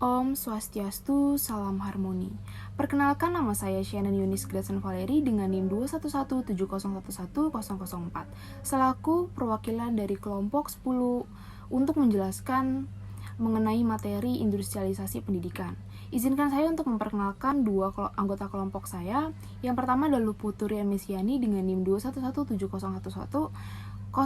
Om Swastiastu, salam harmoni. Perkenalkan, nama saya Shannon Yunis Gretchen Valeri dengan NIM 21170111004 selaku perwakilan dari kelompok 10 untuk menjelaskan mengenai materi industrialisasi pendidikan. Izinkan saya untuk memperkenalkan dua anggota kelompok saya. Yang pertama adalah Putri Mesiani dengan NIM 21170111037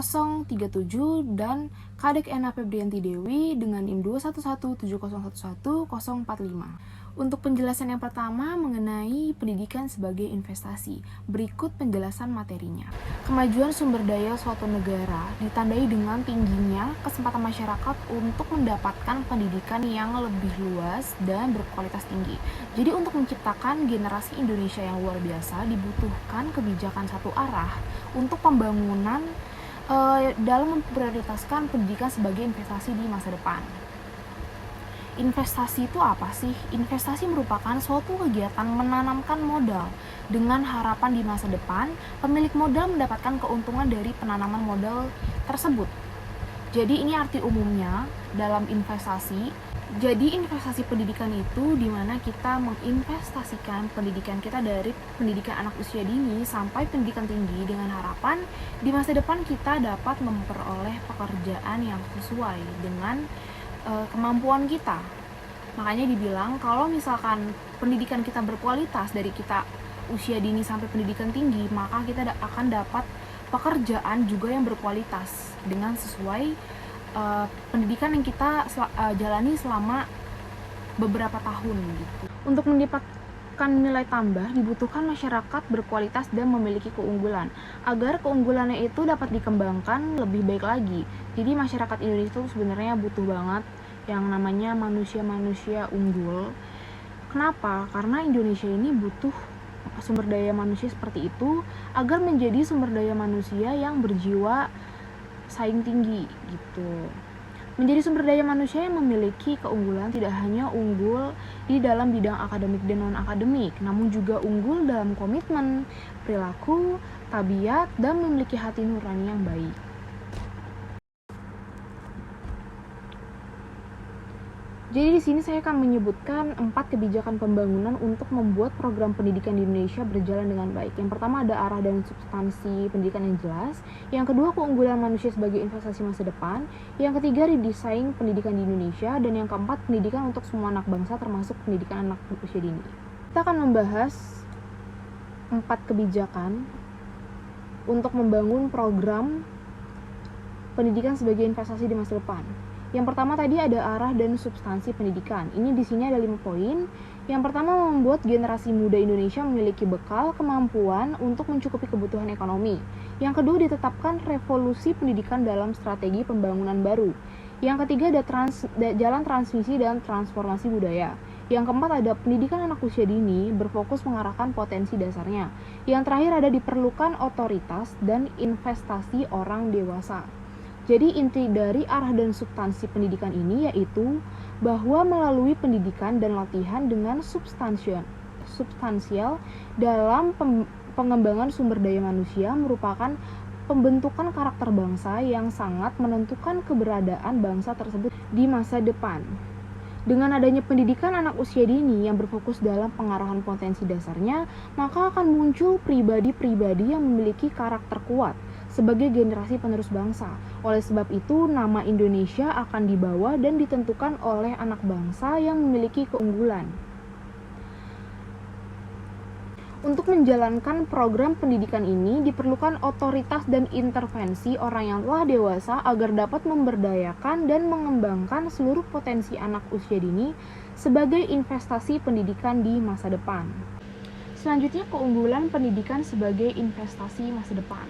dan Kadek Ena Febrianti Dewi dengan NIM 21170111045. Untuk penjelasan yang pertama mengenai pendidikan sebagai investasi, berikut penjelasan materinya. Kemajuan sumber daya suatu negara ditandai dengan tingginya kesempatan masyarakat untuk mendapatkan pendidikan yang lebih luas dan berkualitas tinggi. Jadi untuk menciptakan generasi Indonesia yang luar biasa dibutuhkan kebijakan satu arah untuk pembangunan dalam memprioritaskan pendidikan sebagai investasi di masa depan. Investasi itu apa sih? Investasi merupakan suatu kegiatan menanamkan modal dengan harapan di masa depan pemilik modal mendapatkan keuntungan dari penanaman modal tersebut. Jadi ini arti umumnya dalam investasi. Jadi investasi pendidikan itu di mana kita menginvestasikan pendidikan kita dari pendidikan anak usia dini sampai pendidikan tinggi dengan harapan di masa depan kita dapat memperoleh pekerjaan yang sesuai dengan kemampuan kita. Makanya dibilang kalau misalkan pendidikan kita berkualitas dari kita usia dini sampai pendidikan tinggi, maka kita akan dapat pekerjaan juga yang berkualitas dengan sesuai pendidikan yang kita jalani selama beberapa tahun gitu. Untuk mendapatkan nilai tambah dibutuhkan masyarakat berkualitas dan memiliki keunggulan. Agar keunggulannya itu dapat dikembangkan lebih baik lagi. Jadi masyarakat Indonesia itu sebenarnya butuh banget yang namanya manusia-manusia unggul. Kenapa? Karena Indonesia ini butuh sumber daya manusia seperti itu agar menjadi sumber daya manusia yang berjiwa saing tinggi gitu. Menjadi sumber daya manusia yang memiliki keunggulan tidak hanya unggul di dalam bidang akademik dan non-akademik, namun juga unggul dalam komitmen, perilaku, tabiat, dan memiliki hati nurani yang baik. Jadi di sini saya akan menyebutkan 4 kebijakan pembangunan untuk membuat program pendidikan di Indonesia berjalan dengan baik. Yang pertama ada arah dan substansi pendidikan yang jelas. Yang kedua keunggulan manusia sebagai investasi masa depan. Yang ketiga redesign pendidikan di Indonesia. Dan yang keempat pendidikan untuk semua anak bangsa termasuk pendidikan anak usia dini. Kita akan membahas 4 kebijakan untuk membangun program pendidikan sebagai investasi di masa depan. Yang pertama tadi ada arah dan substansi pendidikan. Ini di sini ada 5 poin. Yang pertama membuat generasi muda Indonesia memiliki bekal kemampuan untuk mencukupi kebutuhan ekonomi. Yang kedua ditetapkan revolusi pendidikan dalam strategi pembangunan baru. Yang ketiga ada jalan transmisi dan transformasi budaya. Yang keempat ada pendidikan anak usia dini berfokus mengarahkan potensi dasarnya. Yang terakhir ada diperlukan otoritas dan investasi orang dewasa. Jadi inti dari arah dan substansi pendidikan ini yaitu bahwa melalui pendidikan dan latihan dengan substansial dalam pengembangan sumber daya manusia merupakan pembentukan karakter bangsa yang sangat menentukan keberadaan bangsa tersebut di masa depan. Dengan adanya pendidikan anak usia dini yang berfokus dalam pengarahan potensi dasarnya, maka akan muncul pribadi-pribadi yang memiliki karakter kuat sebagai generasi penerus bangsa. Oleh sebab itu, nama Indonesia akan dibawa dan ditentukan oleh anak bangsa yang memiliki keunggulan. Untuk menjalankan program pendidikan ini diperlukan otoritas dan intervensi orang yang telah dewasa agar dapat memberdayakan dan mengembangkan seluruh potensi anak usia dini sebagai investasi pendidikan di masa depan. Selanjutnya, keunggulan pendidikan sebagai investasi masa depan.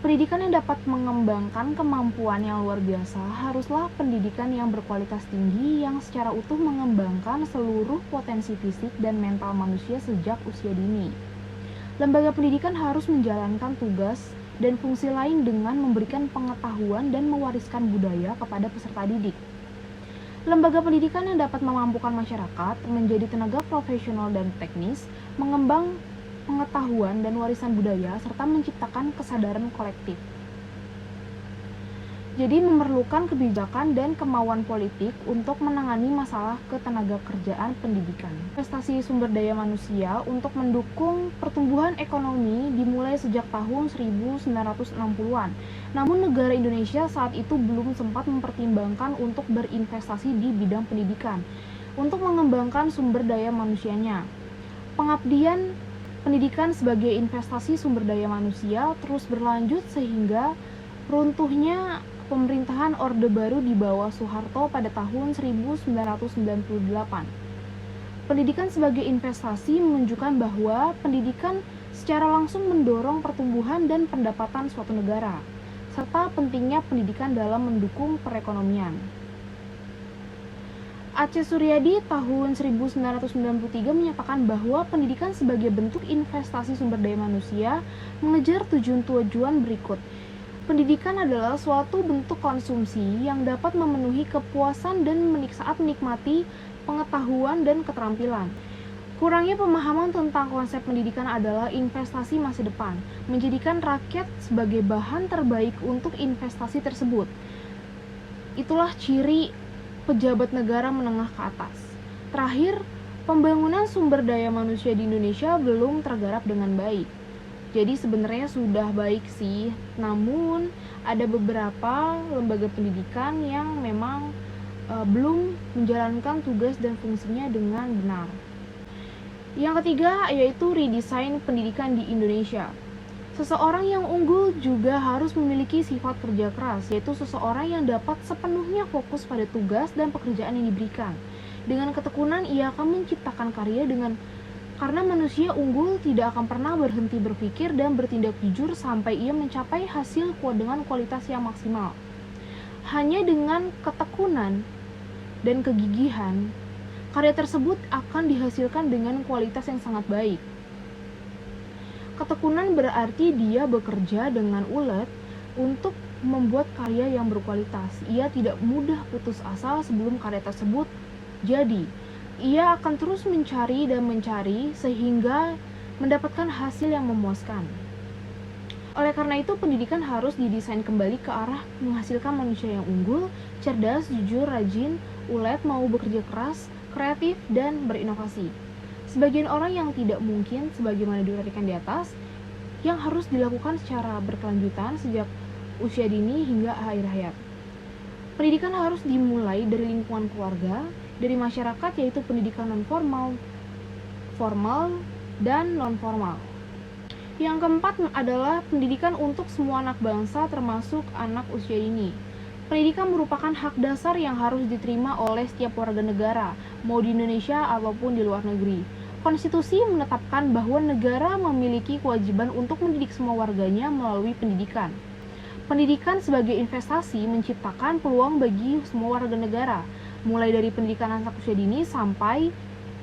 Pendidikan yang dapat mengembangkan kemampuan yang luar biasa haruslah pendidikan yang berkualitas tinggi yang secara utuh mengembangkan seluruh potensi fisik dan mental manusia sejak usia dini. Lembaga pendidikan harus menjalankan tugas dan fungsi lain dengan memberikan pengetahuan dan mewariskan budaya kepada peserta didik. Lembaga pendidikan yang dapat memampukan masyarakat menjadi tenaga profesional dan teknis, mengembang pengetahuan dan warisan budaya, serta menciptakan kesadaran kolektif. Jadi memerlukan kebijakan dan kemauan politik untuk menangani masalah ketenagakerjaan pendidikan. Investasi sumber daya manusia untuk mendukung pertumbuhan ekonomi dimulai sejak tahun 1960-an. Namun negara Indonesia saat itu belum sempat mempertimbangkan untuk berinvestasi di bidang pendidikan untuk mengembangkan sumber daya manusianya. Pengabdian pendidikan sebagai investasi sumber daya manusia terus berlanjut sehingga runtuhnya pemerintahan Orde Baru di bawah Soeharto pada tahun 1998. Pendidikan sebagai investasi menunjukkan bahwa pendidikan secara langsung mendorong pertumbuhan dan pendapatan suatu negara, serta pentingnya pendidikan dalam mendukung perekonomian. Aceh Suryadi tahun 1993 menyatakan bahwa pendidikan sebagai bentuk investasi sumber daya manusia mengejar tujuan-tujuan berikut. Pendidikan adalah suatu bentuk konsumsi yang dapat memenuhi kepuasan dan saat menikmati pengetahuan dan keterampilan. Kurangnya pemahaman tentang konsep pendidikan adalah investasi masa depan, menjadikan rakyat sebagai bahan terbaik untuk investasi tersebut. Itulah ciri pejabat negara menengah ke atas. Terakhir, pembangunan sumber daya manusia di Indonesia belum tergarap dengan baik. Jadi sebenarnya sudah baik sih, namun ada beberapa lembaga pendidikan yang memang belum menjalankan tugas dan fungsinya dengan benar. Yang ketiga yaitu redesign pendidikan di Indonesia. Seseorang yang unggul juga harus memiliki sifat kerja keras, yaitu seseorang yang dapat sepenuhnya fokus pada tugas dan pekerjaan yang diberikan. Dengan ketekunan ia akan menciptakan karya karena manusia unggul tidak akan pernah berhenti berpikir dan bertindak jujur sampai ia mencapai hasil dengan kualitas yang maksimal. Hanya dengan ketekunan dan kegigihan, karya tersebut akan dihasilkan dengan kualitas yang sangat baik. Ketekunan berarti dia bekerja dengan ulet untuk membuat karya yang berkualitas. Ia tidak mudah putus asa sebelum karya tersebut jadi. Ia akan terus mencari dan mencari sehingga mendapatkan hasil yang memuaskan. Oleh karena itu, pendidikan harus didesain kembali ke arah menghasilkan manusia yang unggul, cerdas, jujur, rajin, ulet, mau bekerja keras, kreatif, dan berinovasi. Sebagian orang yang tidak mungkin, sebagaimana diuraikan di atas, yang harus dilakukan secara berkelanjutan sejak usia dini hingga akhir hayat. Pendidikan harus dimulai dari lingkungan keluarga, dari masyarakat, yaitu pendidikan non-formal, formal, dan non-formal. Yang keempat adalah pendidikan untuk semua anak bangsa termasuk anak usia dini. Pendidikan merupakan hak dasar yang harus diterima oleh setiap warga negara, mau di Indonesia ataupun di luar negeri. Konstitusi menetapkan bahwa negara memiliki kewajiban untuk mendidik semua warganya melalui pendidikan. Pendidikan sebagai investasi menciptakan peluang bagi semua warga negara, mulai dari pendidikan anak usia dini sampai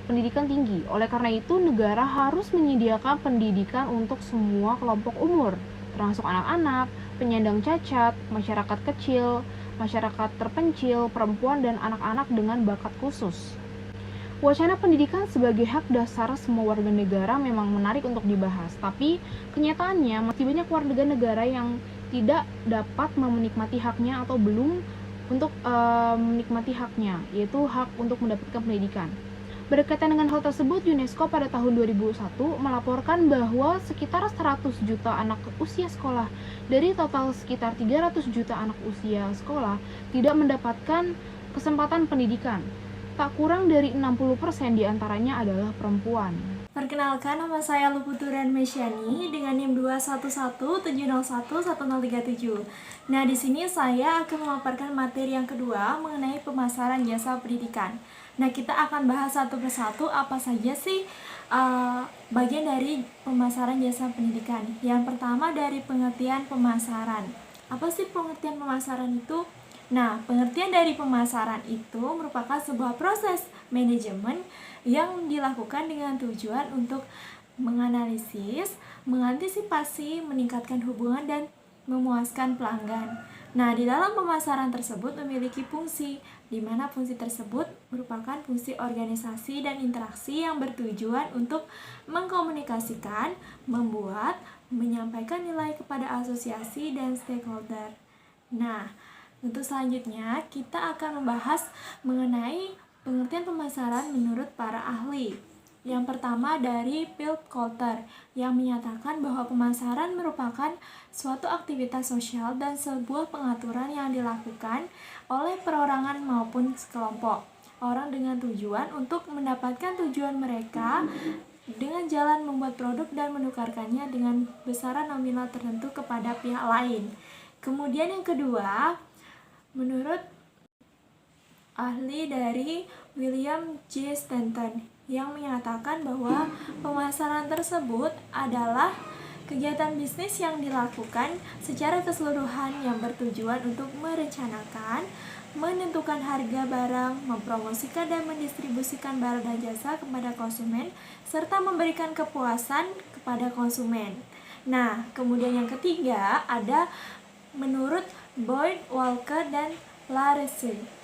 pendidikan tinggi. Oleh karena itu, negara harus menyediakan pendidikan untuk semua kelompok umur, termasuk anak-anak, penyandang cacat, masyarakat kecil, masyarakat terpencil, perempuan, dan anak-anak dengan bakat khusus. Wacana pendidikan sebagai hak dasar semua warga negara memang menarik untuk dibahas, tapi kenyataannya masih banyak warga negara yang tidak dapat menikmati haknya atau belum untuk menikmati haknya, yaitu hak untuk mendapatkan pendidikan. Berkaitan dengan hal tersebut, UNESCO pada tahun 2001 melaporkan bahwa sekitar 100 juta anak usia sekolah dari total sekitar 300 juta anak usia sekolah tidak mendapatkan kesempatan pendidikan. Tak kurang dari 60% diantaranya adalah perempuan. Perkenalkan, nama saya Luputuran Mesyani dengan NIM 211701137. Nah, di sini saya akan memaparkan materi yang kedua mengenai pemasaran jasa pendidikan. Nah, kita akan bahas satu persatu apa saja sih bagian dari pemasaran jasa pendidikan. Yang pertama dari pengertian pemasaran. Apa sih pengertian pemasaran itu? Nah, pengertian dari pemasaran itu merupakan sebuah proses manajemen yang dilakukan dengan tujuan untuk menganalisis, mengantisipasi, meningkatkan hubungan, dan memuaskan pelanggan. Nah, di dalam pemasaran tersebut memiliki fungsi, di mana fungsi tersebut merupakan fungsi organisasi dan interaksi yang bertujuan untuk mengkomunikasikan, membuat, menyampaikan nilai kepada asosiasi dan stakeholder. Nah, Untuk selanjutnya, kita akan membahas mengenai pengertian pemasaran menurut para ahli. Yang pertama dari Phil Coulter yang menyatakan bahwa pemasaran merupakan suatu aktivitas sosial dan sebuah pengaturan yang dilakukan oleh perorangan maupun sekelompok orang dengan tujuan untuk mendapatkan tujuan mereka dengan jalan membuat produk dan menukarkannya dengan besaran nominal tertentu kepada pihak lain. Kemudian yang kedua, menurut ahli dari William J. Stanton yang menyatakan bahwa pemasaran tersebut adalah kegiatan bisnis yang dilakukan secara keseluruhan yang bertujuan untuk merencanakan, menentukan harga barang, mempromosikan dan mendistribusikan barang dan jasa kepada konsumen, serta memberikan kepuasan kepada konsumen. Nah, kemudian yang ketiga ada menurut Boyd Walker dan Larese.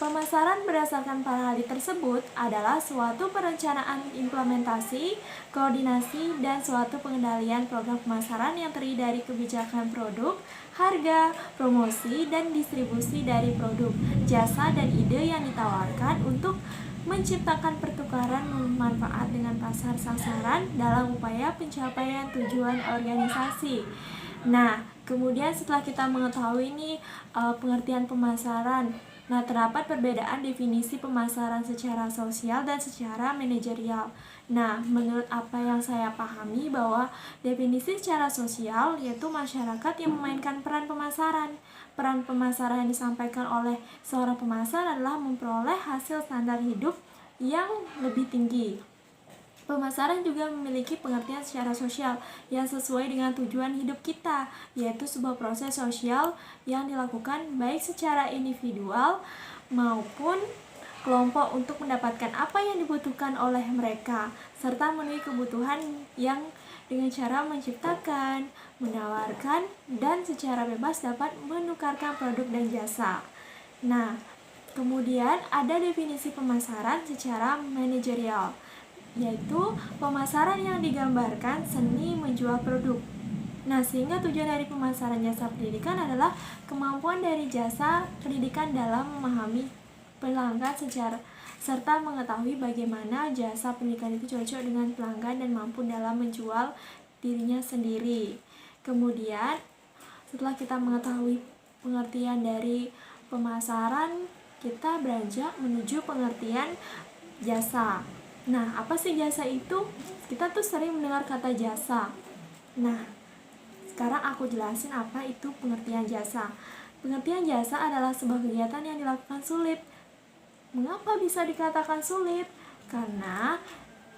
Pemasaran berdasarkan para ahli tersebut adalah suatu perencanaan implementasi, koordinasi, dan suatu pengendalian program pemasaran yang terdiri dari kebijakan produk, harga, promosi, dan distribusi dari produk, jasa, dan ide yang ditawarkan untuk menciptakan pertukaran manfaat dengan pasar sasaran dalam upaya pencapaian tujuan organisasi. Nah, kemudian setelah kita mengetahui ini pengertian pemasaran, nah terdapat perbedaan definisi pemasaran secara sosial dan secara manajerial. Nah, menurut apa yang saya pahami bahwa definisi secara sosial yaitu masyarakat yang memainkan peran pemasaran. Peran pemasaran yang disampaikan oleh seorang pemasar adalah memperoleh hasil standar hidup yang lebih tinggi. Pemasaran juga memiliki pengertian secara sosial yang sesuai dengan tujuan hidup kita, yaitu sebuah proses sosial yang dilakukan baik secara individual maupun kelompok untuk mendapatkan apa yang dibutuhkan oleh mereka, serta memenuhi kebutuhan yang dengan cara menciptakan, menawarkan, dan secara bebas dapat menukarkan produk dan jasa. Nah, kemudian ada definisi pemasaran secara manajerial, yaitu pemasaran yang digambarkan seni menjual produk. Nah, sehingga tujuan dari pemasaran jasa pendidikan adalah kemampuan dari jasa pendidikan dalam memahami pelanggan serta mengetahui bagaimana jasa pendidikan itu cocok dengan pelanggan dan mampu dalam menjual dirinya sendiri. Kemudian, setelah kita mengetahui pengertian dari pemasaran, kita beranjak menuju pengertian jasa. Nah, apa sih jasa itu? Kita tuh sering mendengar kata jasa. Nah, sekarang aku jelasin apa itu pengertian jasa. Pengertian jasa adalah sebuah kegiatan yang dilakukan sulit. Mengapa bisa dikatakan sulit? Karena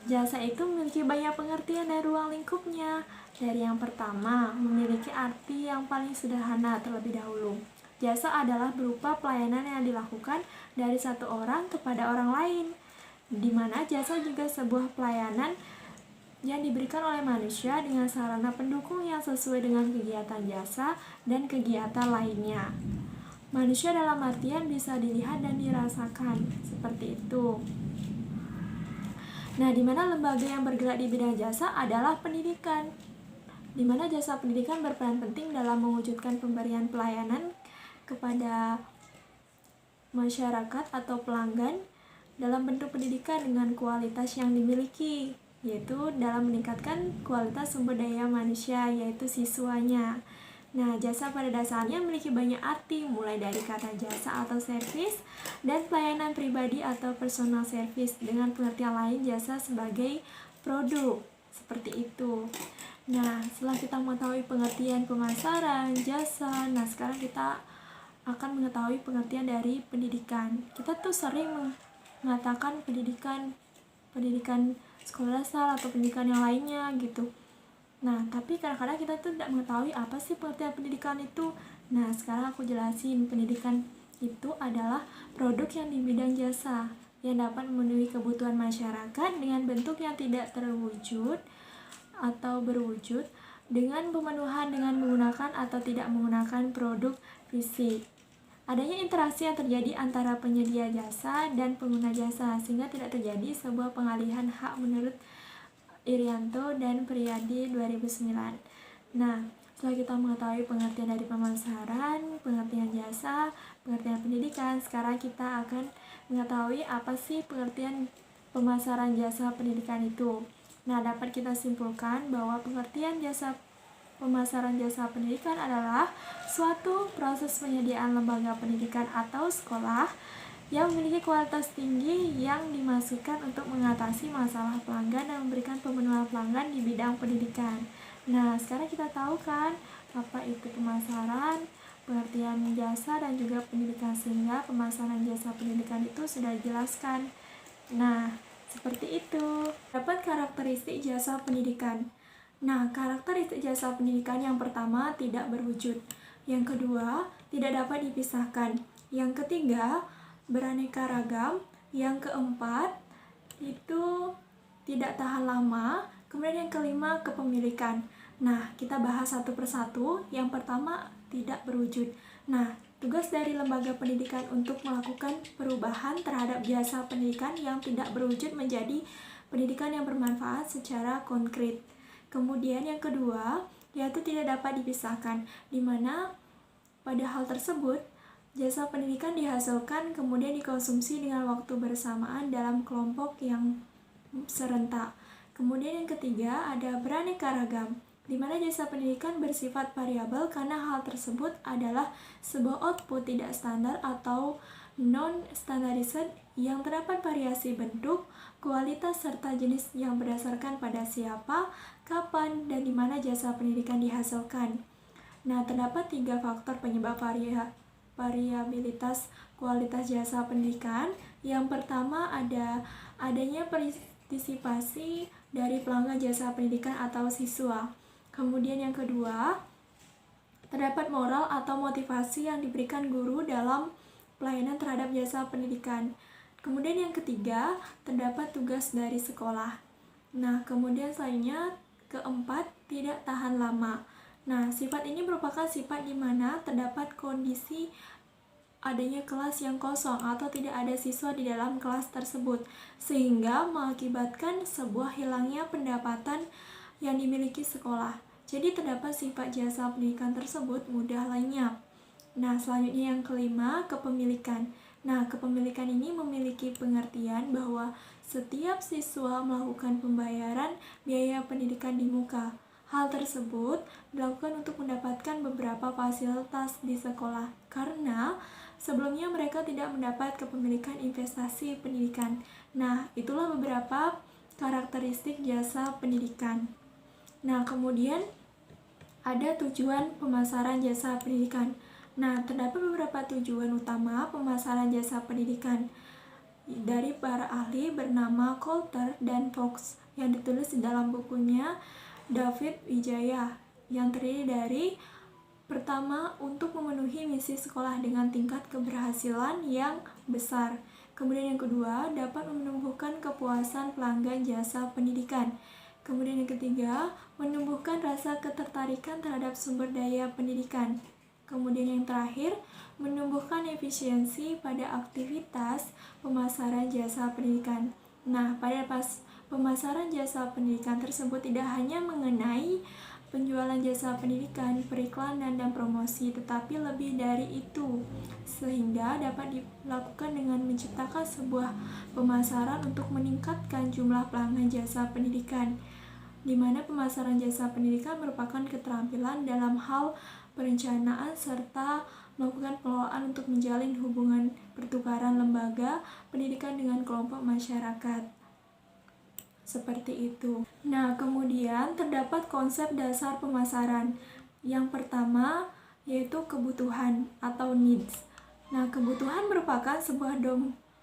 jasa itu memiliki banyak pengertian dan ruang lingkupnya. Dari yang pertama, memiliki arti yang paling sederhana terlebih dahulu. Jasa adalah berupa pelayanan yang dilakukan dari satu orang kepada orang lain, di mana jasa juga sebuah pelayanan yang diberikan oleh manusia dengan sarana pendukung yang sesuai dengan kegiatan jasa dan kegiatan lainnya. Manusia dalam artian bisa dilihat dan dirasakan, seperti itu. Nah, di mana lembaga yang bergerak di bidang jasa adalah pendidikan, di mana jasa pendidikan berperan penting dalam mewujudkan pemberian pelayanan kepada masyarakat atau pelanggan dalam bentuk pendidikan dengan kualitas yang dimiliki, yaitu dalam meningkatkan kualitas sumber daya manusia, yaitu siswanya. Nah, jasa pada dasarnya memiliki banyak arti, mulai dari kata jasa atau servis dan pelayanan pribadi atau personal service, dengan pengertian lain jasa sebagai produk, seperti itu. Nah, setelah kita mengetahui pengertian pemasaran, jasa, nah sekarang kita akan mengetahui pengertian dari pendidikan. Kita tuh sering mengatakan pendidikan sekolah dasar atau pendidikan yang lainnya gitu. Nah, tapi kadang-kadang kita tuh tidak mengetahui apa sih pengertian pendidikan itu. Nah, sekarang aku jelasin. Pendidikan itu adalah produk yang di bidang jasa yang dapat memenuhi kebutuhan masyarakat dengan bentuk yang tidak terwujud atau berwujud dengan pemenuhan dengan menggunakan atau tidak menggunakan produk fisik. Adanya interaksi yang terjadi antara penyedia jasa dan pengguna jasa, sehingga tidak terjadi sebuah pengalihan hak menurut Irianto dan Priyadi 2009. Nah, Setelah kita mengetahui pengertian dari pemasaran, pengertian jasa, pengertian pendidikan, sekarang kita akan mengetahui apa sih pengertian pemasaran jasa pendidikan itu. Nah, dapat kita simpulkan bahwa pengertian pemasaran jasa pendidikan adalah suatu proses penyediaan lembaga pendidikan atau sekolah yang memiliki kualitas tinggi yang dimaksudkan untuk mengatasi masalah pelanggan dan memberikan pemenuhan pelanggan di bidang pendidikan. Nah, sekarang kita tahu kan apa itu pemasaran, pengertian jasa, dan juga pendidikan, sehingga pemasaran jasa pendidikan itu sudah dijelaskan. Nah, seperti itu. Dapat karakteristik jasa pendidikan. Nah, karakteristik jasa pendidikan yang pertama, tidak berwujud. Yang kedua, tidak dapat dipisahkan. Yang ketiga, beraneka ragam. Yang keempat, itu tidak tahan lama. Kemudian yang kelima, kepemilikan. Nah, kita bahas satu persatu. Yang pertama, tidak berwujud. Nah, tugas dari lembaga pendidikan untuk melakukan perubahan terhadap jasa pendidikan yang tidak berwujud menjadi pendidikan yang bermanfaat secara konkret. Kemudian yang kedua, yaitu tidak dapat dipisahkan, di mana pada hal tersebut, jasa pendidikan dihasilkan kemudian dikonsumsi dengan waktu bersamaan dalam kelompok yang serentak. Kemudian yang ketiga, ada beraneka ragam, di mana jasa pendidikan bersifat variabel karena hal tersebut adalah sebuah output tidak standar atau non-standardized yang terdapat variasi bentuk, kualitas, serta jenis yang berdasarkan pada siapa, kapan, dan di mana jasa pendidikan dihasilkan. Nah, terdapat 3 faktor penyebab variabilitas kualitas jasa pendidikan. Yang pertama adanya partisipasi dari pelanggan jasa pendidikan atau siswa. Kemudian yang kedua, terdapat moral atau motivasi yang diberikan guru dalam pelayanan terhadap jasa pendidikan. Kemudian yang ketiga, terdapat tugas dari sekolah. Nah, kemudian selanjutnya keempat, tidak tahan lama. Nah, sifat ini merupakan sifat di mana terdapat kondisi adanya kelas yang kosong atau tidak ada siswa di dalam kelas tersebut, sehingga mengakibatkan sebuah hilangnya pendapatan yang dimiliki sekolah. Jadi terdapat sifat jasa pendidikan tersebut mudah lenyap. Nah, selanjutnya yang kelima, kepemilikan. Nah, kepemilikan ini memiliki pengertian bahwa setiap siswa melakukan pembayaran biaya pendidikan di muka. Hal tersebut dilakukan untuk mendapatkan beberapa fasilitas di sekolah, karena sebelumnya mereka tidak mendapat kepemilikan investasi pendidikan. Nah, itulah beberapa karakteristik jasa pendidikan. Nah, kemudian ada tujuan pemasaran jasa pendidikan. Nah, terdapat beberapa tujuan utama pemasaran jasa pendidikan dari para ahli bernama Coulter dan Fox yang ditulis di dalam bukunya David Wijaya, yang terdiri dari pertama, untuk memenuhi misi sekolah dengan tingkat keberhasilan yang besar. Kemudian yang kedua, dapat menumbuhkan kepuasan pelanggan jasa pendidikan. Kemudian yang ketiga, menumbuhkan rasa ketertarikan terhadap sumber daya pendidikan. Kemudian yang terakhir, menumbuhkan efisiensi pada aktivitas pemasaran jasa pendidikan. Nah, pada pemasaran jasa pendidikan tersebut tidak hanya mengenai penjualan jasa pendidikan, periklanan, dan promosi, tetapi lebih dari itu, sehingga dapat dilakukan dengan menciptakan sebuah pemasaran untuk meningkatkan jumlah pelanggan jasa pendidikan, di mana pemasaran jasa pendidikan merupakan keterampilan dalam hal perencanaan serta melakukan pengelolaan untuk menjalin hubungan pertukaran lembaga pendidikan dengan kelompok masyarakat. Seperti itu. Nah, kemudian terdapat konsep dasar pemasaran. Yang pertama yaitu kebutuhan atau needs. Nah, kebutuhan merupakan sebuah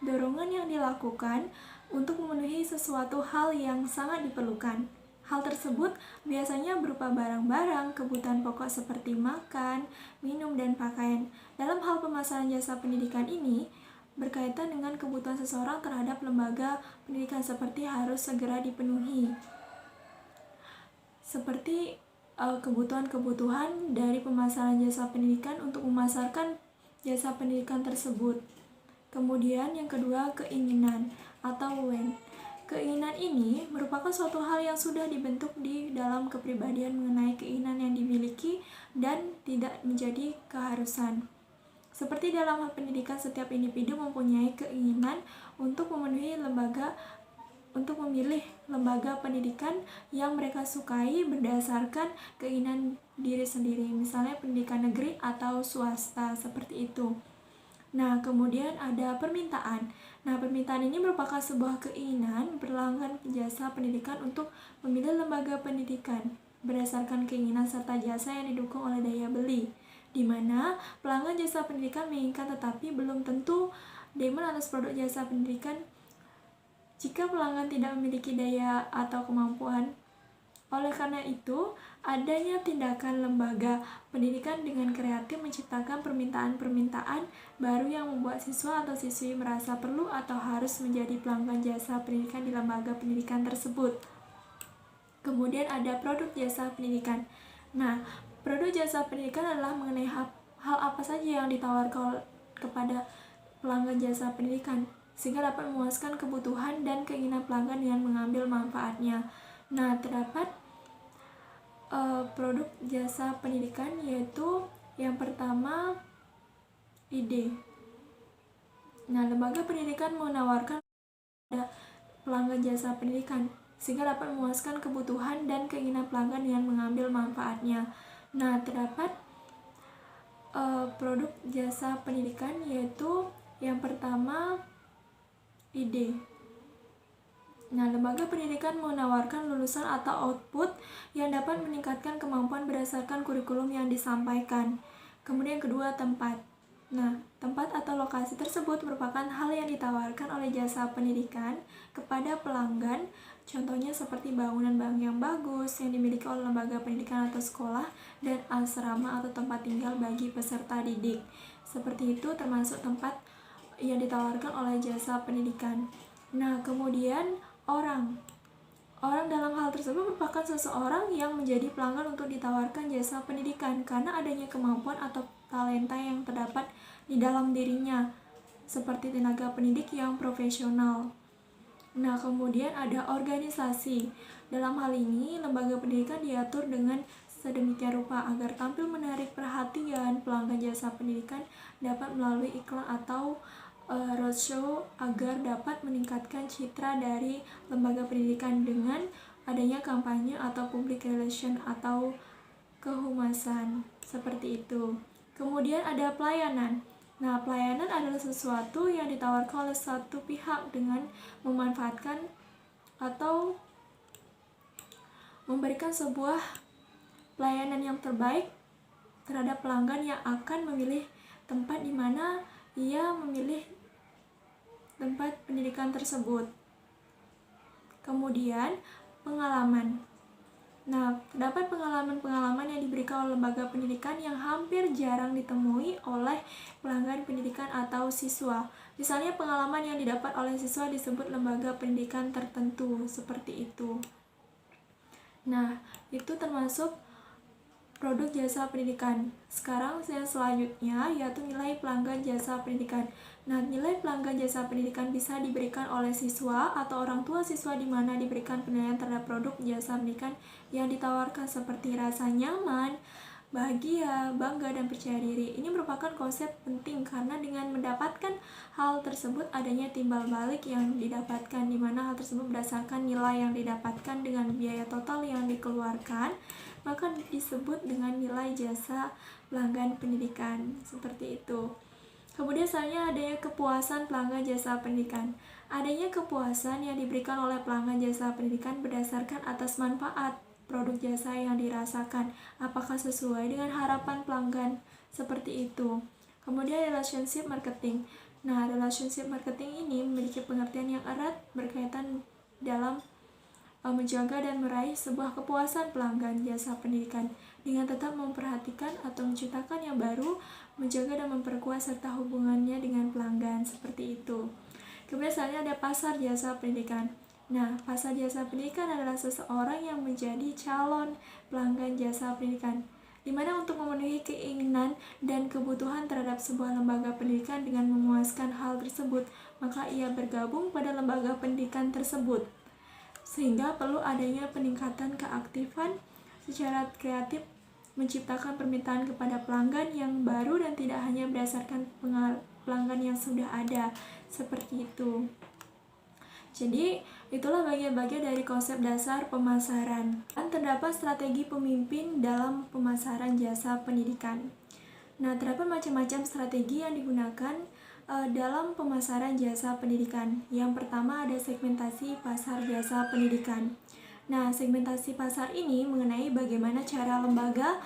dorongan yang dilakukan untuk memenuhi sesuatu hal yang sangat diperlukan. Hal tersebut biasanya berupa barang-barang kebutuhan pokok seperti makan, minum, dan pakaian. Dalam hal pemasaran jasa pendidikan ini, berkaitan dengan kebutuhan seseorang terhadap lembaga pendidikan seperti harus segera dipenuhi. Seperti kebutuhan-kebutuhan dari pemasaran jasa pendidikan untuk memasarkan jasa pendidikan tersebut. Kemudian yang kedua, keinginan atau want. Keinginan ini merupakan suatu hal yang sudah dibentuk di dalam kepribadian mengenai keinginan yang dimiliki dan tidak menjadi keharusan. Seperti dalam hal pendidikan, setiap individu mempunyai keinginan untuk memilih lembaga pendidikan yang mereka sukai berdasarkan keinginan diri sendiri, misalnya pendidikan negeri atau swasta, seperti itu. Nah, kemudian ada permintaan. Nah, permintaan ini merupakan sebuah keinginan berlangganan jasa pendidikan untuk memilih lembaga pendidikan berdasarkan keinginan serta jasa yang didukung oleh daya beli, di mana pelanggan jasa pendidikan menginginkan tetapi belum tentu demand atas produk jasa pendidikan jika pelanggan tidak memiliki daya atau kemampuan. Oleh karena itu, adanya tindakan lembaga pendidikan dengan kreatif menciptakan permintaan-permintaan baru yang membuat siswa atau siswi merasa perlu atau harus menjadi pelanggan jasa pendidikan di lembaga pendidikan tersebut. Kemudian ada produk jasa pendidikan. Nah, produk jasa pendidikan adalah mengenai hal apa saja yang ditawarkan kepada pelanggan jasa pendidikan, sehingga dapat memuaskan kebutuhan dan keinginan pelanggan dengan mengambil manfaatnya. Nah, terdapat produk jasa pendidikan, yaitu yang pertama ide. Nah, lembaga pendidikan menawarkan pada pelanggan jasa pendidikan sehingga dapat memuaskan kebutuhan dan keinginan pelanggan dengan mengambil manfaatnya. Nah, terdapat produk jasa pendidikan, yaitu yang pertama ide. Nah, lembaga pendidikan menawarkan lulusan atau output yang dapat meningkatkan kemampuan berdasarkan kurikulum yang disampaikan. Kemudian kedua, tempat. Nah, tempat atau lokasi tersebut merupakan hal yang ditawarkan oleh jasa pendidikan kepada pelanggan. Contohnya seperti bangunan yang bagus yang dimiliki oleh lembaga pendidikan atau sekolah, dan asrama atau tempat tinggal bagi peserta didik. Seperti itu termasuk tempat yang ditawarkan oleh jasa pendidikan. Nah, kemudian orang dalam hal tersebut merupakan seseorang yang menjadi pelanggan untuk ditawarkan jasa pendidikan karena adanya kemampuan atau talenta yang terdapat di dalam dirinya, seperti tenaga pendidik yang profesional. Nah, kemudian ada organisasi. Dalam hal ini, lembaga pendidikan diatur dengan sedemikian rupa agar tampil menarik perhatian pelanggan jasa pendidikan dapat melalui iklan atau roadshow agar dapat meningkatkan citra dari lembaga pendidikan dengan adanya kampanye atau public relation atau kehumasan, seperti itu. Kemudian ada pelayanan. Nah, pelayanan adalah sesuatu yang ditawarkan oleh satu pihak dengan memanfaatkan atau memberikan sebuah pelayanan yang terbaik terhadap pelanggan yang akan memilih tempat di mana ia memilih tempat pendidikan tersebut. Kemudian pengalaman. Nah, terdapat pengalaman-pengalaman yang diberikan oleh lembaga pendidikan yang hampir jarang ditemui oleh pelanggan pendidikan atau siswa. Misalnya pengalaman yang didapat oleh siswa disebut lembaga pendidikan tertentu, seperti itu. Nah, itu termasuk produk jasa pendidikan. Sekarang yang selanjutnya yaitu nilai pelanggan jasa pendidikan. Nah, nilai pelanggan jasa pendidikan bisa diberikan oleh siswa atau orang tua siswa di mana diberikan penilaian terhadap produk jasa pendidikan yang ditawarkan seperti rasa nyaman, bahagia, bangga, dan percaya diri. Ini merupakan konsep penting karena dengan mendapatkan hal tersebut adanya timbal balik yang didapatkan, di mana hal tersebut berdasarkan nilai yang didapatkan dengan biaya total yang dikeluarkan, maka disebut dengan nilai jasa pelanggan pendidikan, seperti itu. Kemudian selanjutnya adanya kepuasan pelanggan jasa pendidikan. Adanya kepuasan yang diberikan oleh pelanggan jasa pendidikan berdasarkan atas manfaat produk jasa yang dirasakan, apakah sesuai dengan harapan pelanggan, seperti itu. Kemudian relationship marketing. Nah, relationship marketing ini memiliki pengertian yang erat berkaitan dalam menjaga dan meraih sebuah kepuasan pelanggan jasa pendidikan dengan tetap memperhatikan atau menciptakan yang baru, menjaga dan memperkuat serta hubungannya dengan pelanggan, seperti itu. Kemudian selanjutnya ada pasar jasa pendidikan. Nah, pasar jasa pendidikan adalah seseorang yang menjadi calon pelanggan jasa pendidikan, di mana untuk memenuhi keinginan dan kebutuhan terhadap sebuah lembaga pendidikan dengan memuaskan hal tersebut, maka ia bergabung pada lembaga pendidikan tersebut. sehingga perlu adanya peningkatan keaktifan secara kreatif menciptakan permintaan kepada pelanggan yang baru dan tidak hanya berdasarkan pelanggan yang sudah ada, seperti itu. Jadi, itulah bagian-bagian dari konsep dasar pemasaran. Dan terdapat strategi pemimpin dalam pemasaran jasa pendidikan. Nah, terdapat macam-macam strategi yang digunakan dalam pemasaran jasa pendidikan. Yang pertama ada segmentasi pasar jasa pendidikan. Nah, segmentasi pasar ini mengenai bagaimana cara lembaga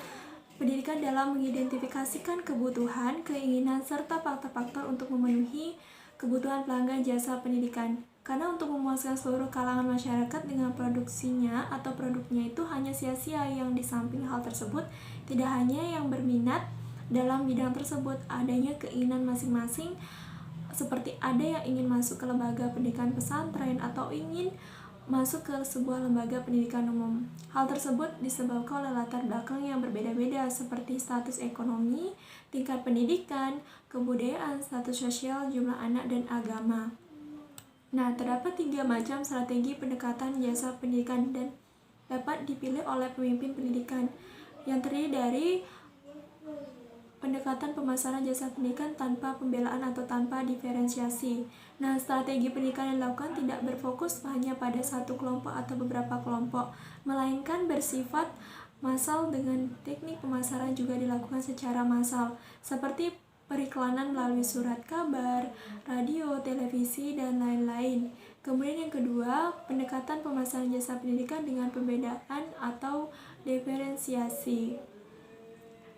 pendidikan dalam mengidentifikasikan kebutuhan, keinginan, serta faktor-faktor untuk memenuhi kebutuhan pelanggan jasa pendidikan. Karena untuk memuaskan seluruh kalangan masyarakat dengan produksinya atau produknya itu hanya sia-sia. Yang di samping hal tersebut, tidak hanya yang berminat dalam bidang tersebut, adanya keinginan masing-masing, seperti ada yang ingin masuk ke lembaga pendidikan pesantren atau ingin masuk ke sebuah lembaga pendidikan umum. Hal tersebut disebabkan oleh latar belakang yang berbeda-beda seperti status ekonomi, tingkat pendidikan, kebudayaan, status sosial, jumlah anak, dan agama. Nah, terdapat 3 macam strategi pendekatan jasa pendidikan dan dapat dipilih oleh pemimpin pendidikan, yang terdiri dari pendekatan pemasaran jasa pendidikan tanpa pembelaan atau tanpa diferensiasi. Nah, strategi pendidikan yang dilakukan tidak berfokus hanya pada satu kelompok atau beberapa kelompok, melainkan bersifat massal dengan teknik pemasaran juga dilakukan secara massal, seperti periklanan melalui surat kabar, radio, televisi, dan lain-lain. Kemudian yang kedua, pendekatan pemasaran jasa pendidikan dengan pembedaan atau diferensiasi.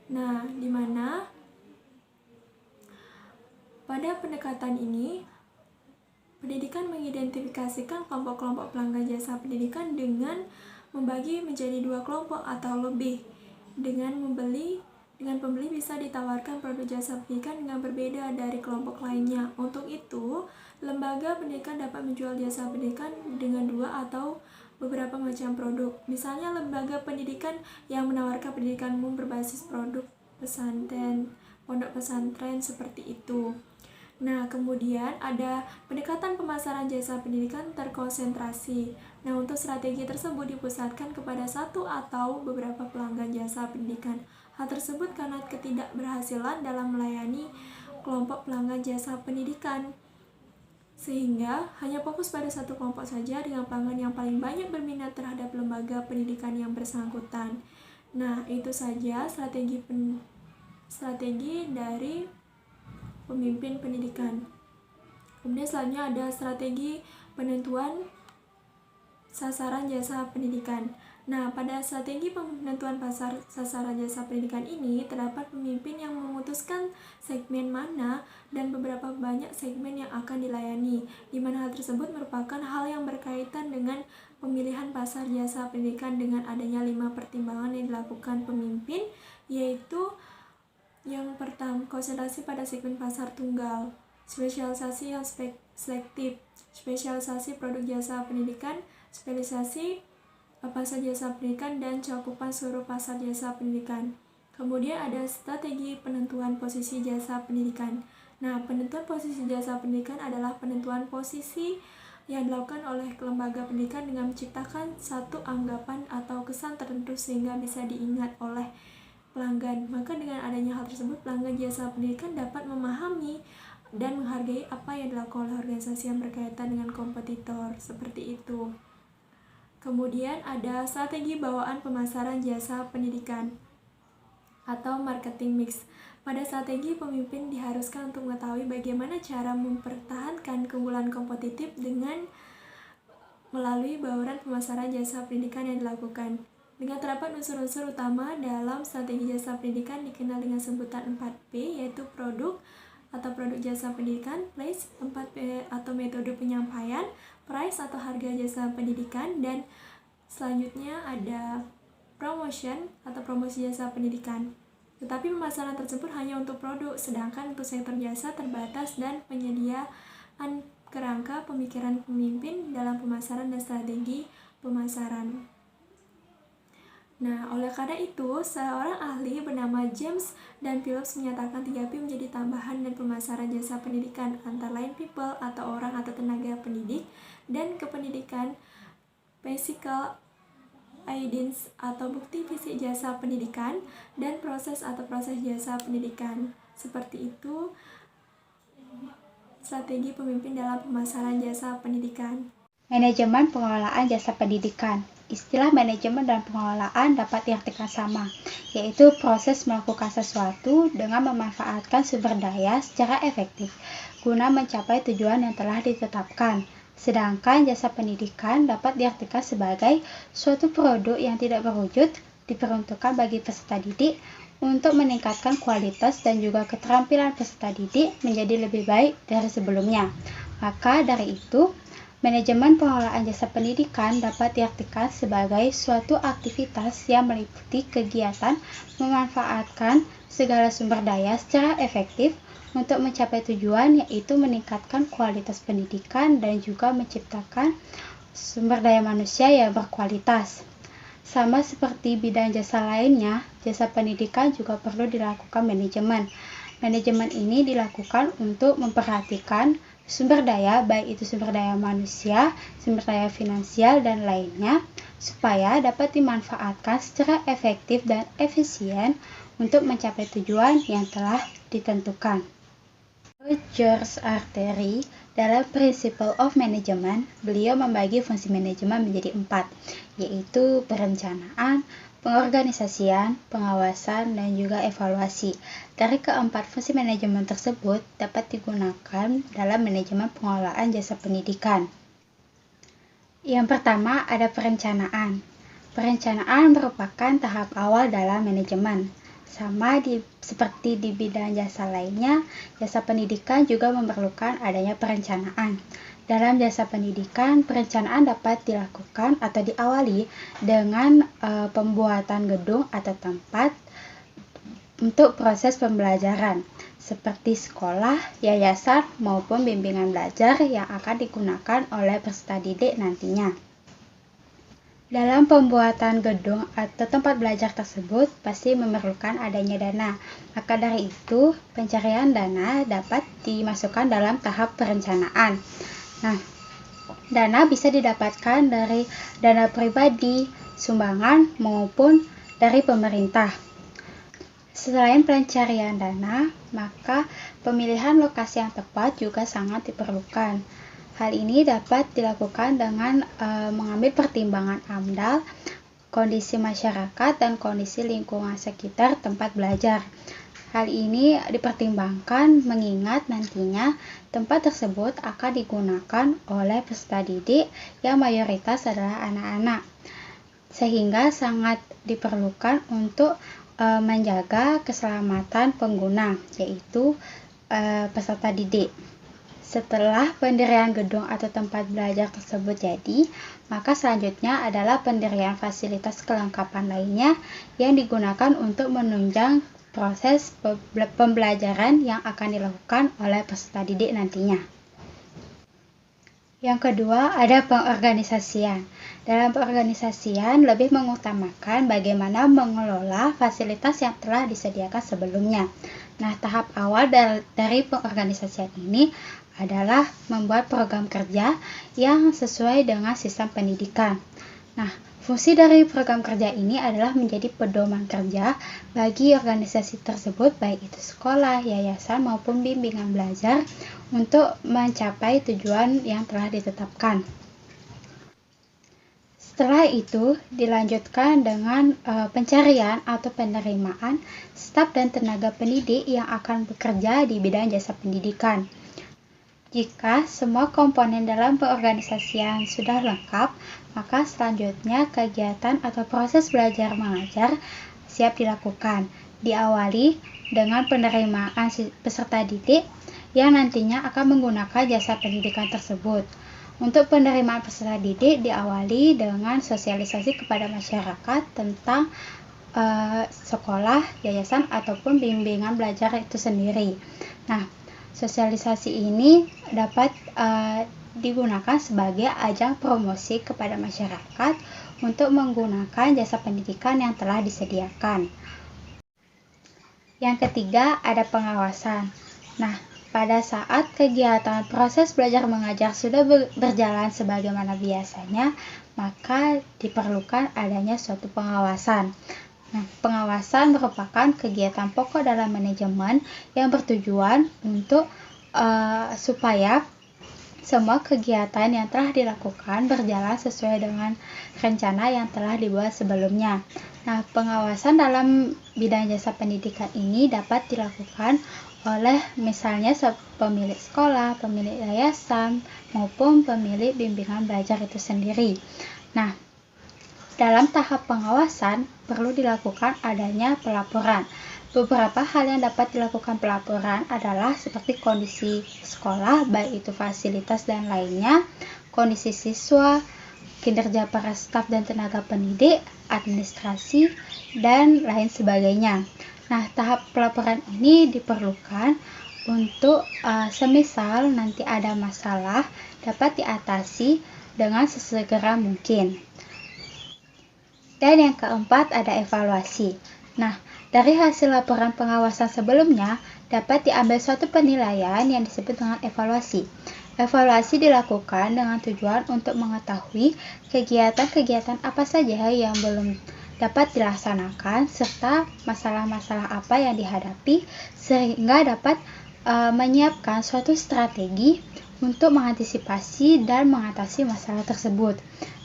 Nah, di mana pada pendekatan ini, pendidikan mengidentifikasikan kelompok-kelompok pelanggan jasa pendidikan dengan membagi menjadi 2 kelompok atau lebih. Dengan pembeli bisa ditawarkan produk jasa pendidikan dengan berbeda dari kelompok lainnya. Untuk itu, lembaga pendidikan dapat menjual jasa pendidikan dengan 2 atau beberapa macam produk. Misalnya lembaga pendidikan yang menawarkan pendidikan umum berbasis produk pesantren, pondok pesantren, seperti itu. Nah, kemudian ada pendekatan pemasaran jasa pendidikan terkonsentrasi. Nah, untuk strategi tersebut dipusatkan kepada satu atau beberapa pelanggan jasa pendidikan. Hal tersebut karena ketidakberhasilan dalam melayani kelompok pelanggan jasa pendidikan, sehingga hanya fokus pada satu kelompok saja dengan pelanggan yang paling banyak berminat terhadap lembaga pendidikan yang bersangkutan. Nah, itu saja strategi dari pemimpin pendidikan. Kemudian selanjutnya ada strategi penentuan sasaran jasa pendidikan. Nah, pada strategi penentuan sasaran jasa pendidikan ini terdapat pemimpin yang memutuskan segmen mana dan beberapa banyak segmen yang akan dilayani, di mana hal tersebut merupakan hal yang berkaitan dengan pemilihan pasar jasa pendidikan dengan adanya 5 pertimbangan yang dilakukan pemimpin, yaitu yang pertama, konsentrasi pada segmen pasar tunggal, spesialisasi yang selektif, spesialisasi produk jasa pendidikan, spesialisasi pasar jasa pendidikan, dan cakupan seluruh pasar jasa pendidikan. Kemudian ada strategi penentuan posisi jasa pendidikan. Nah, penentuan posisi jasa pendidikan adalah penentuan posisi yang dilakukan oleh lembaga pendidikan dengan menciptakan satu anggapan atau kesan tertentu sehingga bisa diingat oleh pelanggan. Maka dengan adanya hal tersebut, pelanggan jasa pendidikan dapat memahami dan menghargai apa yang dilakukan oleh organisasi yang berkaitan dengan kompetitor, seperti itu. Kemudian ada strategi bawaan pemasaran jasa pendidikan atau marketing mix. Pada strategi, pemimpin diharuskan untuk mengetahui bagaimana cara mempertahankan keunggulan kompetitif dengan melalui bauran pemasaran jasa pendidikan yang dilakukan. Dengan terdapat unsur-unsur utama dalam strategi jasa pendidikan dikenal dengan sebutan 4P, yaitu produk atau produk jasa pendidikan, place, tempat atau metode penyampaian, price atau harga jasa pendidikan, dan selanjutnya ada promotion atau promosi jasa pendidikan. Tetapi pemasaran tersebut hanya untuk produk, sedangkan untuk sektor jasa terbatas dan penyediaan kerangka pemikiran pemimpin dalam pemasaran dan strategi pemasaran. Nah, oleh karena itu, seorang ahli bernama James dan Phillips menyatakan 3P menjadi tambahan dan pemasaran jasa pendidikan, antara lain people atau orang atau tenaga pendidik, dan kependidikan. P physical evidence atau bukti fisik jasa pendidikan, dan proses atau proses jasa pendidikan. Seperti itu strategi pemimpin dalam pemasaran jasa pendidikan. Manajemen pengelolaan jasa pendidikan. Istilah manajemen dan pengelolaan dapat diartikan sama, yaitu proses melakukan sesuatu dengan memanfaatkan sumber daya secara efektif guna mencapai tujuan yang telah ditetapkan. Sedangkan jasa pendidikan dapat diartikan sebagai suatu produk yang tidak berwujud diperuntukkan bagi peserta didik untuk meningkatkan kualitas dan juga keterampilan peserta didik menjadi lebih baik dari sebelumnya. Maka dari itu, manajemen pengelolaan jasa pendidikan dapat diartikan sebagai suatu aktivitas yang meliputi kegiatan memanfaatkan segala sumber daya secara efektif untuk mencapai tujuan, yaitu meningkatkan kualitas pendidikan dan juga menciptakan sumber daya manusia yang berkualitas. Sama seperti bidang jasa lainnya, jasa pendidikan juga perlu dilakukan manajemen. Manajemen ini dilakukan untuk memperhatikan sumber daya, baik itu sumber daya manusia, sumber daya finansial, dan lainnya, supaya dapat dimanfaatkan secara efektif dan efisien untuk mencapai tujuan yang telah ditentukan. George R. Terry, dalam Principle of Management, beliau membagi fungsi manajemen menjadi 4, yaitu perencanaan, pengorganisasian, pengawasan, dan juga evaluasi. Dari keempat fungsi manajemen tersebut dapat digunakan dalam manajemen pengelolaan jasa pendidikan. Yang pertama ada perencanaan. Perencanaan merupakan tahap awal dalam manajemen. Seperti di bidang jasa lainnya, jasa pendidikan juga memerlukan adanya perencanaan. Dalam jasa pendidikan, perencanaan dapat dilakukan atau diawali dengan pembuatan gedung atau tempat untuk proses pembelajaran, seperti sekolah, yayasan, maupun bimbingan belajar yang akan digunakan oleh peserta didik nantinya. Dalam pembuatan gedung atau tempat belajar tersebut pasti memerlukan adanya dana. Maka dari itu, pencarian dana dapat dimasukkan dalam tahap perencanaan. Nah, dana bisa didapatkan dari dana pribadi, sumbangan, maupun dari pemerintah. Selain pencarian dana, maka pemilihan lokasi yang tepat juga sangat diperlukan. Hal ini dapat dilakukan dengan mengambil pertimbangan AMDAL, kondisi masyarakat, dan kondisi lingkungan sekitar tempat belajar. Hal ini dipertimbangkan mengingat nantinya tempat tersebut akan digunakan oleh peserta didik yang mayoritas adalah anak-anak, sehingga sangat diperlukan untuk menjaga keselamatan pengguna, yaitu peserta didik. Setelah pendirian gedung atau tempat belajar tersebut jadi, maka selanjutnya adalah pendirian fasilitas kelengkapan lainnya yang digunakan untuk menunjang proses pembelajaran yang akan dilakukan oleh peserta didik nantinya. Yang kedua, ada pengorganisasian. Dalam pengorganisasian lebih mengutamakan bagaimana mengelola fasilitas yang telah disediakan sebelumnya. Nah, tahap awal dari pengorganisasian ini adalah membuat program kerja yang sesuai dengan sistem pendidikan. Nah, fungsi dari program kerja ini adalah menjadi pedoman kerja bagi organisasi tersebut, baik itu sekolah, yayasan, maupun bimbingan belajar untuk mencapai tujuan yang telah ditetapkan. Setelah itu dilanjutkan dengan pencarian atau penerimaan staf dan tenaga pendidik yang akan bekerja di bidang jasa pendidikan. Jika semua komponen dalam pengorganisasian sudah lengkap, maka selanjutnya kegiatan atau proses belajar mengajar siap dilakukan. Diawali dengan penerimaan peserta didik yang nantinya akan menggunakan jasa pendidikan tersebut. Untuk penerimaan peserta didik diawali dengan sosialisasi kepada masyarakat tentang sekolah, yayasan, ataupun bimbingan belajar itu sendiri. Nah, sosialisasi ini dapat digunakan sebagai ajang promosi kepada masyarakat untuk menggunakan jasa pendidikan yang telah disediakan. Yang ketiga, ada pengawasan. Nah, Pada saat kegiatan proses belajar mengajar sudah berjalan sebagaimana biasanya, maka diperlukan adanya suatu pengawasan. Nah, pengawasan merupakan kegiatan pokok dalam manajemen yang bertujuan untuk supaya semua kegiatan yang telah dilakukan berjalan sesuai dengan rencana yang telah dibuat sebelumnya. Nah, pengawasan dalam bidang jasa pendidikan ini dapat dilakukan oleh misalnya pemilik sekolah, pemilik yayasan, maupun pemilik bimbingan belajar itu sendiri. Nah, dalam tahap pengawasan perlu dilakukan adanya pelaporan. Beberapa hal yang dapat dilakukan pelaporan adalah seperti kondisi sekolah, baik itu fasilitas dan lainnya, kondisi siswa, kinerja para staf dan tenaga pendidik, administrasi, dan lain sebagainya. Nah, tahap pelaporan ini diperlukan untuk semisal nanti ada masalah dapat diatasi dengan sesegera mungkin. Dan yang keempat ada evaluasi. Nah, dari hasil laporan pengawasan sebelumnya dapat diambil suatu penilaian yang disebut dengan evaluasi. Evaluasi dilakukan dengan tujuan untuk mengetahui kegiatan-kegiatan apa saja yang belum dapat dilaksanakan serta masalah-masalah apa yang dihadapi sehingga dapat menyiapkan suatu strategi untuk mengantisipasi dan mengatasi masalah tersebut.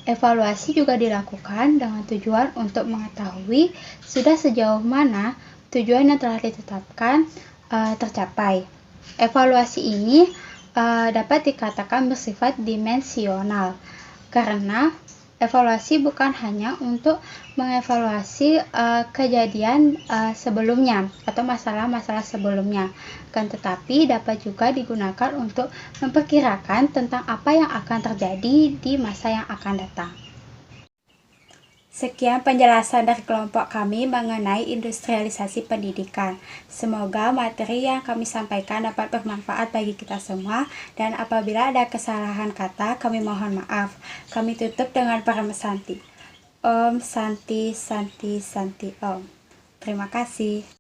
Evaluasi juga dilakukan dengan tujuan untuk mengetahui sudah sejauh mana tujuan yang telah ditetapkan tercapai. Evaluasi ini dapat dikatakan bersifat dimensional karena evaluasi bukan hanya untuk mengevaluasi kejadian sebelumnya atau masalah-masalah sebelumnya, kan tetapi dapat juga digunakan untuk memperkirakan tentang apa yang akan terjadi di masa yang akan datang. Sekian penjelasan dari kelompok kami mengenai industrialisasi pendidikan. Semoga materi yang kami sampaikan dapat bermanfaat bagi kita semua, dan apabila ada kesalahan kata, kami mohon maaf. Kami tutup dengan Parama Santi. Om Santi Santi Santi Om. Terima kasih.